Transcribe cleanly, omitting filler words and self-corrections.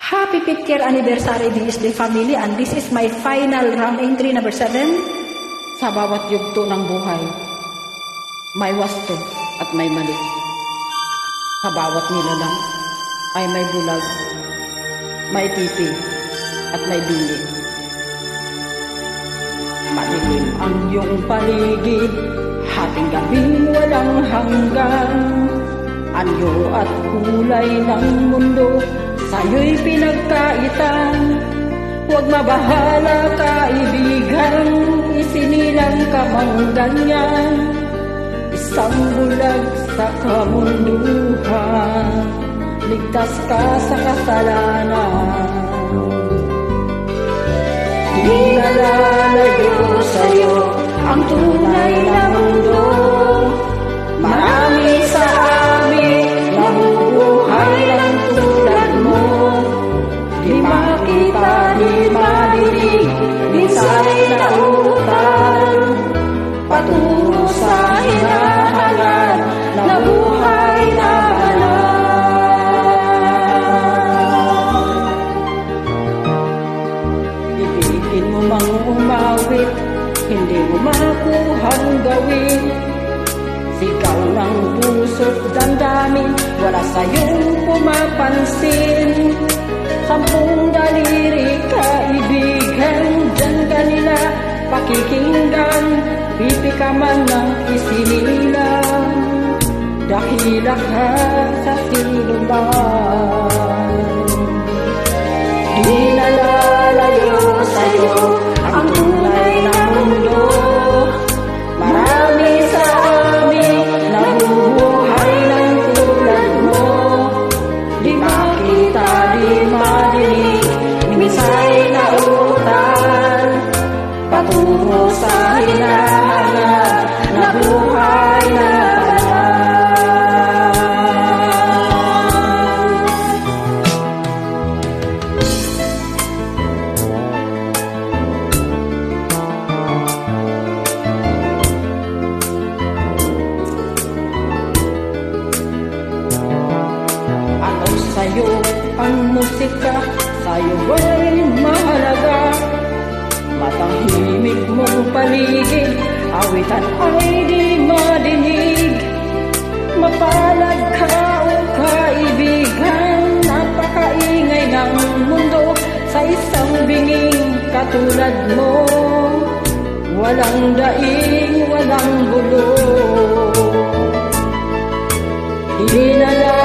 Happy 5th year anniversary DSD family, and this is my final round entry number 7. Sa bawat yugto ng buhay, may wasto at may mali. Sa bawat nilalang ay may bulag, may pipi at may bili. Madilim ang iyong paligid, hating gabing walang hanggan. Anyo at kulay ng mundo, sa'yo'y pinagkaitan. Huwag mabahala kaibigan, isinilang ka mang ganyan. Isang bulag sa kamunduhan, ligtas ka sa kasalanan. Di nalalayo sa'yo ang tunay na mundo. Marami sa amin nabubuhay ng tulad mo. Di makita, di marinig, minsay na utal, patungo sa hinahanap na buhay na banal. Ibigin mo mang umawit, hindi mo makuhang gawin. Sigaw ng puso't damdamin, wala sa'yong pumapansin. 10 daliri kaibigan, dyan ka nila pakikinggan. Pipi ka man ng isinilang, dakila ka sa sinuman. Di nalalayo sa'yo ang tunay na mundo. Marami sa amin nabubuhay ng tulad mo. Di makita, di marinig, minsay na utal, patungo sa hinahanap na buhay na banal. Ano sa'yo ang musika, sa'yo ba'y mahalaga? Matahimik mong paligid, awitan ay di madinig. Mapalad ka o kaibigan, napakaingay ng mundo. Sa isang binging katulad mo, walang daing, walang gulo. Di nalalayo